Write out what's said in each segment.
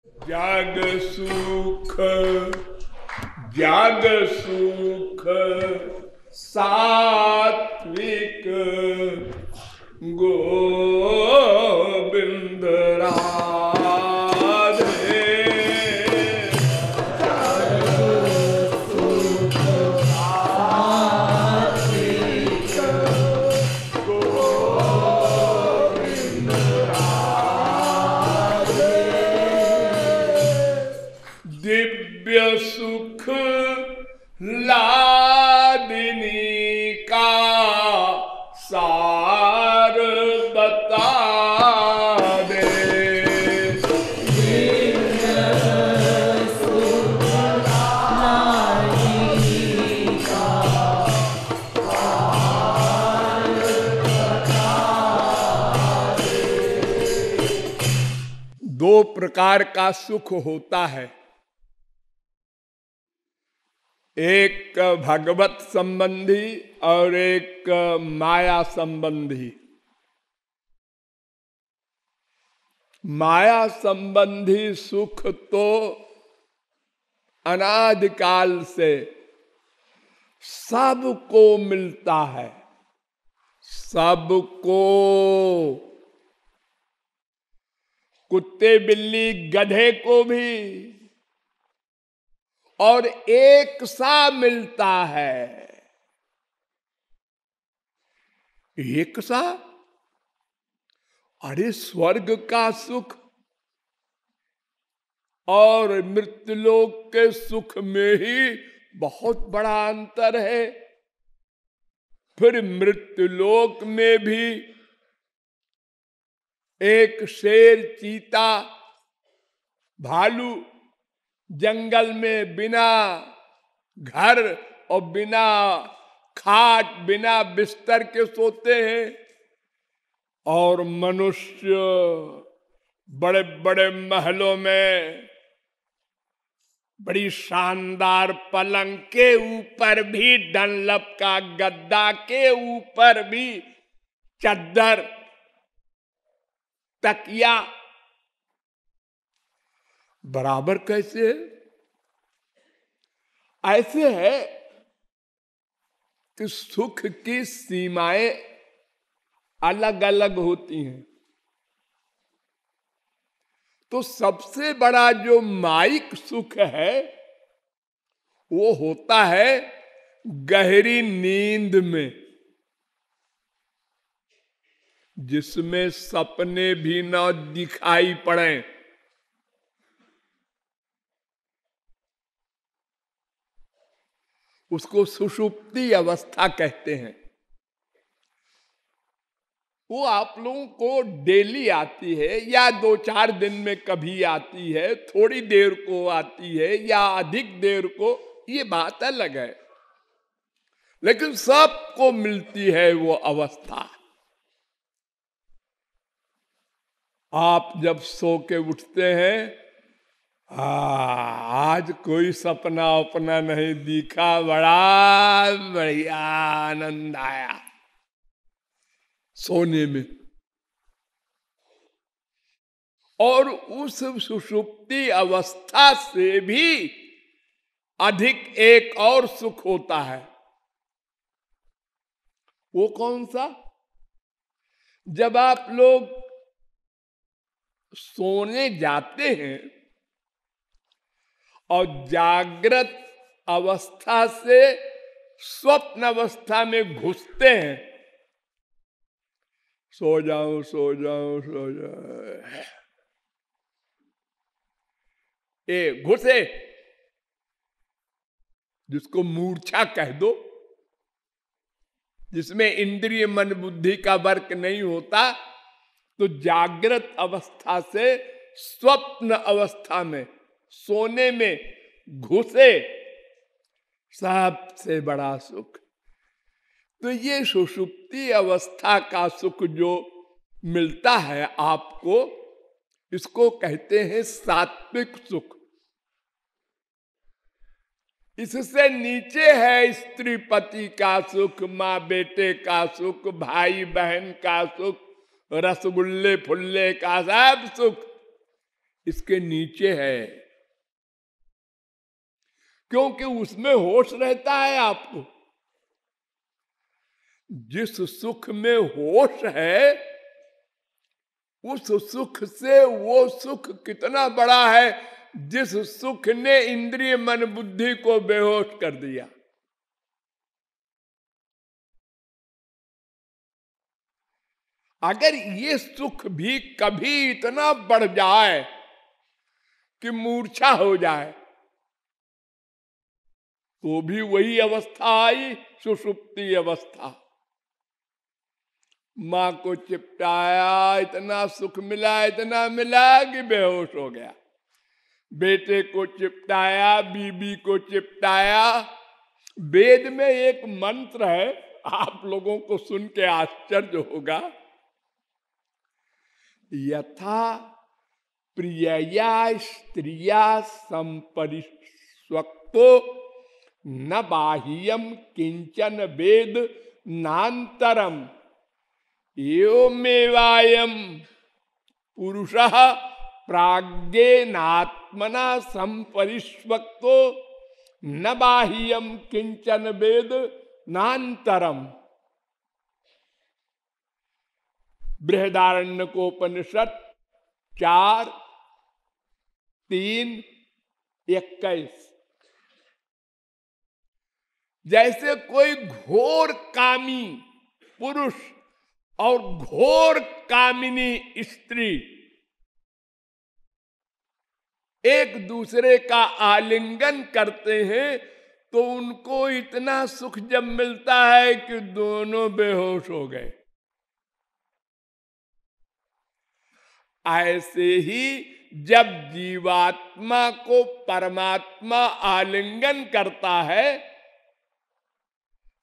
जाग सुख जाग सुख सात्विक गोविंद राधे। दिव्य सुख लादिनी का सार बता दे। दो प्रकार का सुख होता है, एक भगवत संबंधी और एक माया संबंधी। माया संबंधी सुख तो अनादिकाल से सबको मिलता है, सबको। कुत्ते बिल्ली गधे को भी और एक सा मिलता है। एक सा? अरे स्वर्ग का सुख और मृत्युलोक के सुख में ही बहुत बड़ा अंतर है। फिर मृत्युलोक में भी एक शेर, चीता, भालू जंगल में बिना घर और बिना खाट, बिना बिस्तर के सोते हैं, और मनुष्य बड़े बड़े महलों में बड़ी शानदार पलंग के ऊपर भी, डनलप का गद्दा के ऊपर भी चद्दर, तकिया बराबर कैसे है? ऐसे है कि सुख की सीमाएं अलग अलग होती हैं। तो सबसे बड़ा जो माइक सुख है वो होता है गहरी नींद में, जिसमें सपने भी न दिखाई पड़े। उसको सुषुप्ति अवस्था कहते हैं। वो आप लोगों को डेली आती है या 2-4 दिन में कभी आती है, थोड़ी देर को आती है या अधिक देर को, ये बात अलग है, लेकिन सबको मिलती है वो अवस्था। आप जब सो के उठते हैं, आज कोई सपना अपना नहीं दिखा, बड़ा बढ़िया आनंद आया सोने में। और उस सुषुप्ति अवस्था से भी अधिक एक और सुख होता है। वो कौन सा? जब आप लोग सोने जाते हैं और जागृत अवस्था से स्वप्न अवस्था में घुसते हैं, सो जाओ सो जाओ सो जाओ, ये घुसे, जिसको मूर्छा कह दो, जिसमें इंद्रिय मन बुद्धि का वर्क नहीं होता, तो जागृत अवस्था से स्वप्न अवस्था में, सोने में घुसे, सबसे बड़ा सुख। तो ये सुषुप्ति अवस्था का सुख जो मिलता है आपको, इसको कहते हैं सात्विक सुख। इससे नीचे है स्त्री पति का सुख, माँ बेटे का सुख, भाई बहन का सुख, रसगुल्ले फुल्ले का सब सुख। इसके नीचे है, क्योंकि उसमें होश रहता है आपको। जिस सुख में होश है, उस सुख से वो सुख कितना बड़ा है जिस सुख ने इंद्रिय मन बुद्धि को बेहोश कर दिया। अगर ये सुख भी कभी इतना बढ़ जाए कि मूर्छा हो जाए, तो भी वही अवस्था आई, सुषुप्ति अवस्था। माँ को चिपटाया, इतना सुख मिला, इतना मिला कि बेहोश हो गया। बेटे को चिपटाया, बीबी को चिपटाया। वेद में एक मंत्र है, आप लोगों को सुन के आश्चर्य होगा। यथा प्रियया स्त्रिया संपरिष्वक्तो न बाह्यम किंचन वेद नान्तरम एवमेवायम पुरुषः प्राज्ञेनात्मना संपरिष्वक्तो न बाह्यम किंचन वेद नान्तरम। बृहदारण्यकोपनिषद 4:3-21। जैसे कोई घोर कामी पुरुष और घोर कामिनी स्त्री एक दूसरे का आलिंगन करते हैं, तो उनको इतना सुख जब मिलता है कि दोनों बेहोश हो गए। ऐसे ही जब जीवात्मा को परमात्मा आलिंगन करता है,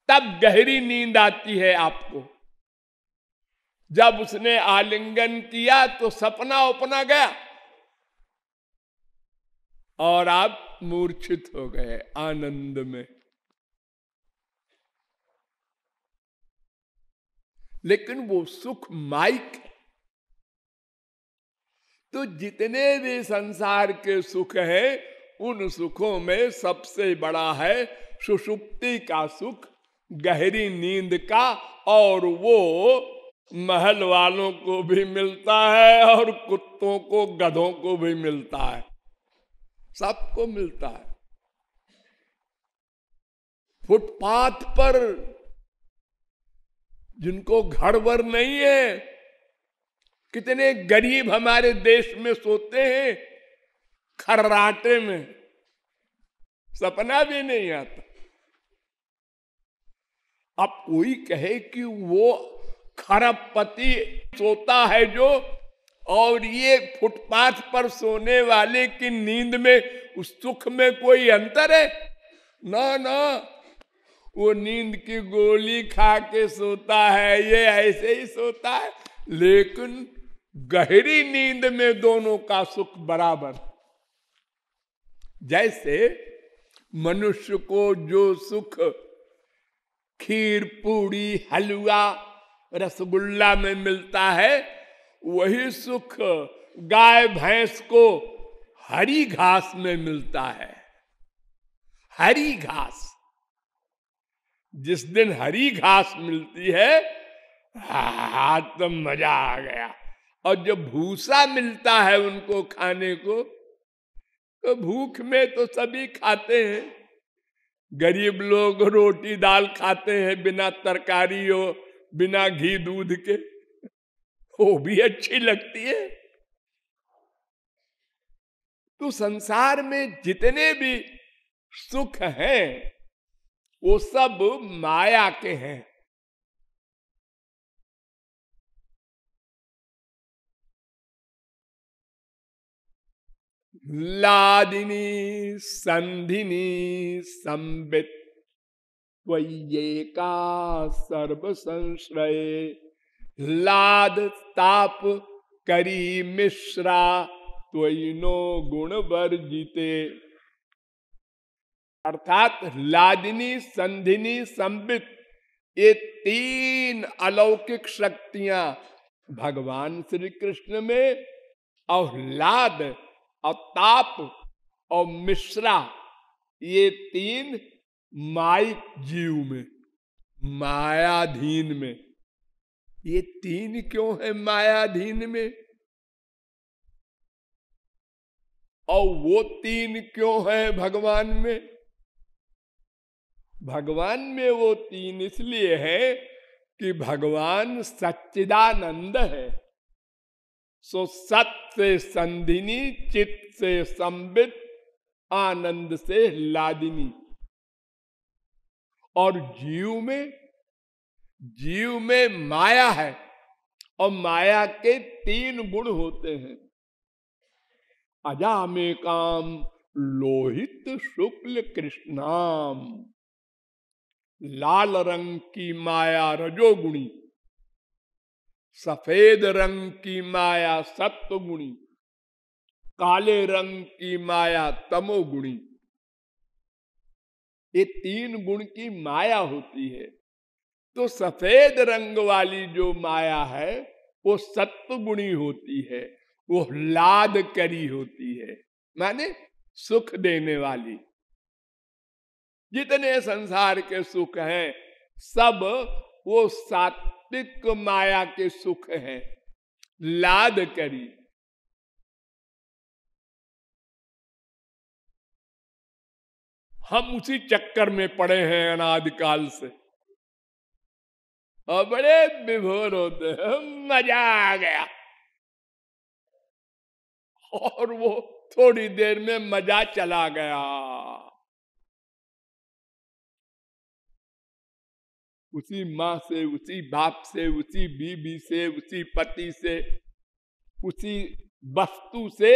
तब गहरी नींद आती है आपको। जब उसने आलिंगन किया तो सपना उपना गया और आप मूर्छित हो गए आनंद में। लेकिन वो सुख माइक है। तो जितने भी संसार के सुख हैं, उन सुखों में सबसे बड़ा है सुषुप्ति का सुख, गहरी नींद का। और वो महल वालों को भी मिलता है और कुत्तों को, गधों को भी मिलता है, सबको मिलता है। फुटपाथ पर जिनको घर वर नहीं है, कितने गरीब हमारे देश में सोते हैं खर्राटे में, सपना भी नहीं आता। अब कोई कहे कि वो खरबपति सोता है जो, और ये फुटपाथ पर सोने वाले की नींद में, उस सुख में कोई अंतर है? ना ना, वो नींद की गोली खा के सोता है, ये ऐसे ही सोता है। लेकिन गहरी नींद में दोनों का सुख बराबर। जैसे मनुष्य को जो सुख खीर, पूड़ी, हलवा, रसगुल्ला में मिलता है, वही सुख गाय भैंस को हरी घास में मिलता है। हरी घास, जिस दिन हरी घास मिलती है, हाँ तो मजा आ गया। और जब भूसा मिलता है उनको खाने को, तो भूख में तो सभी खाते हैं। गरीब लोग रोटी दाल खाते हैं बिना तरकारी हो, बिना घी दूध के, वो भी अच्छी लगती है। तो संसार में जितने भी सुख हैं, वो सब माया के हैं। लादिनी संधिनी संबित त्वय्येका सर्व संश्रय, लाद ताप करी मिश्रा त्वयिनो गुण वर्जिते। अर्थात लादिनी, संधिनी, संबित, ये तीन अलौकिक शक्तियां भगवान श्री कृष्ण में, और लाद और ताप और मिश्रा, ये तीन माइक जीव में, मायाधीन में। ये तीन क्यों है मायाधीन में, और वो तीन क्यों है भगवान में? भगवान में वो तीन इसलिए है कि भगवान सच्चिदानंद है। सो सत से संधिनी, चित्त से संबित, आनंद से लादिनी। और जीव में माया है, और माया के तीन गुण होते हैं। अजामेकाम लोहित शुक्ल कृष्णाम, लाल रंग की माया रजोगुणी, सफेद रंग की माया सत्वगुणी, काले रंग की माया तमोगुणी। ये तीन गुण की माया होती है। तो सफेद रंग वाली जो माया है वो सत्वगुणी होती है, वो लाद करी होती है, माने सुख देने वाली। जितने संसार के सुख हैं सब वो सात्विक माया के सुख हैं, लाद करी। हम उसी चक्कर में पड़े हैं अनादिकाल से, और बड़े विभोर होते हैं, मजा आ गया। और वो थोड़ी देर में मजा चला गया। उसी माँ से, उसी बाप से, उसी बीबी से, उसी पति से, उसी वस्तु से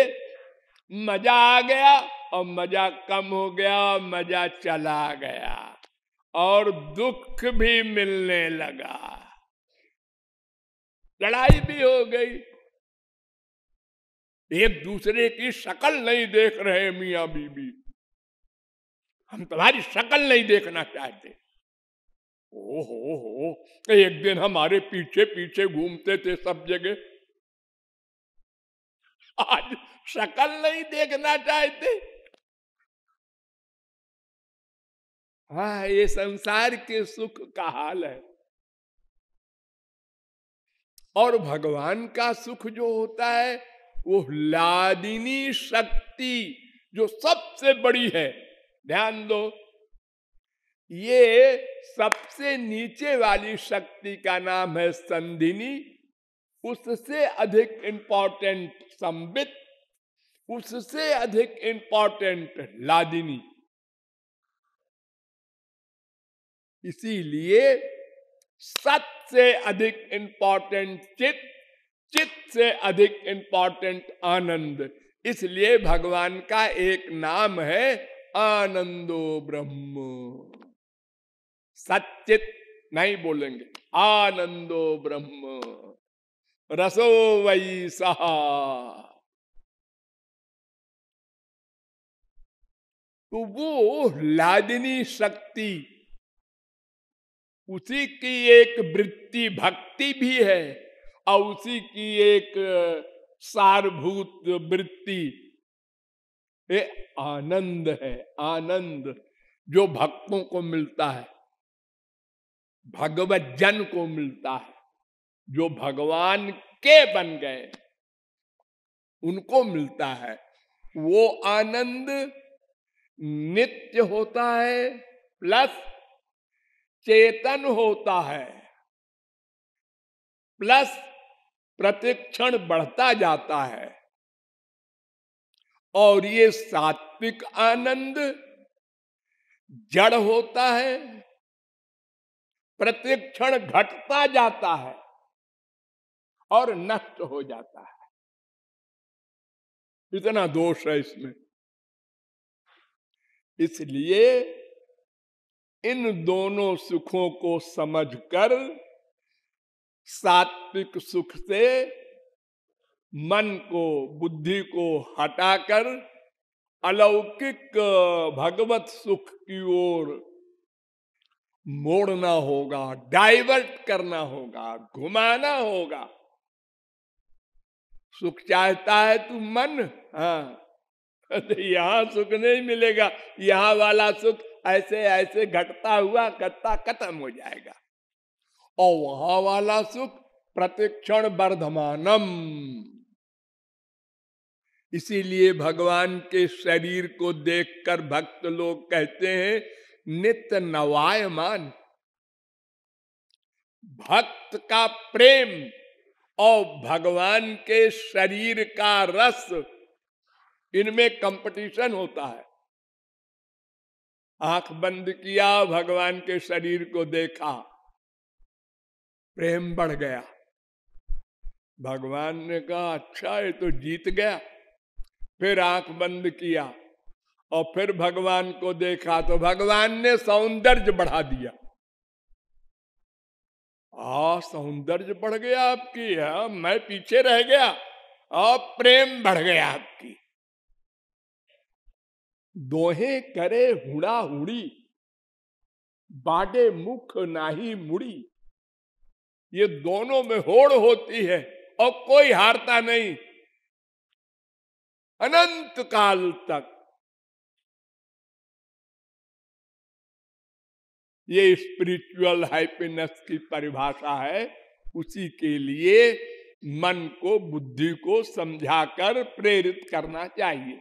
मजा आ गया, और मजा कम हो गया, मजा चला गया, और दुख भी मिलने लगा, लड़ाई भी हो गई। एक दूसरे की शक्ल नहीं देख रहे मियां बीबी, हम तुम्हारी शक्ल नहीं देखना चाहते। ओहो, एक दिन हमारे पीछे पीछे घूमते थे सब जगह, आज शक्ल नहीं देखना चाहते। हाँ, ये संसार के सुख का हाल है। और भगवान का सुख जो होता है वो लादिनी शक्ति जो सबसे बड़ी है। ध्यान दो, ये सबसे नीचे वाली शक्ति का नाम है संधिनी, उससे अधिक इंपॉर्टेंट संबित, उससे अधिक इंपॉर्टेंट लादिनी। इसीलिए सत से अधिक इंपॉर्टेंट चित्त, चित्त से अधिक इंपॉर्टेंट आनंद। इसलिए भगवान का एक नाम है आनंदो ब्रह्म। सच्चित नहीं बोलेंगे, आनंदो ब्रह्म रसो वै सहा। तो वो लादिनी शक्ति, उसी की एक वृत्ति भक्ति भी है, और उसी की एक सारभूत वृत्ति ये आनंद है। आनंद जो भक्तों को मिलता है, भगवत जन को मिलता है, जो भगवान के बन गए उनको मिलता है। वो आनंद नित्य होता है, प्लस चेतन होता है, प्लस प्रतिक्षण बढ़ता जाता है। और ये सात्विक आनंद जड़ होता है, प्रतिक्षण घटता जाता है और नष्ट हो जाता है। इतना दोष है इसमें। इसलिए इन दोनों सुखों को समझकर सात्विक सुख से मन को, बुद्धि को हटाकर अलौकिक भगवत सुख की ओर मोड़ना होगा, डाइवर्ट करना होगा, घुमाना होगा। सुख चाहता है तू मन, हाँ, तो यहाँ सुख नहीं मिलेगा, यहाँ वाला सुख ऐसे ऐसे घटता हुआ घटता खत्म हो जाएगा, और वहां वाला सुख प्रतिक्षण वर्धमानम। इसीलिए भगवान के शरीर को देखकर भक्त लोग कहते हैं नित्य नवायमान। भक्त का प्रेम और भगवान के शरीर का रस, इनमें कंपटीशन होता है। आंख बंद किया, भगवान के शरीर को देखा, प्रेम बढ़ गया। भगवान ने कहा अच्छा ये तो जीत गया। फिर आंख बंद किया और फिर भगवान को देखा तो भगवान ने सौंदर्य बढ़ा दिया। सौंदर्य बढ़ गया आपकी, मैं पीछे रह गया, और प्रेम बढ़ गया आपकी। दोहे करे हुड़ा हुड़ी, बाडे मुख नाही मुड़ी। ये दोनों में होड़ होती है और कोई हारता नहीं अनंत काल तक। ये स्पिरिचुअल हैप्पीनेस की परिभाषा है। उसी के लिए मन को, बुद्धि को समझाकर प्रेरित करना चाहिए।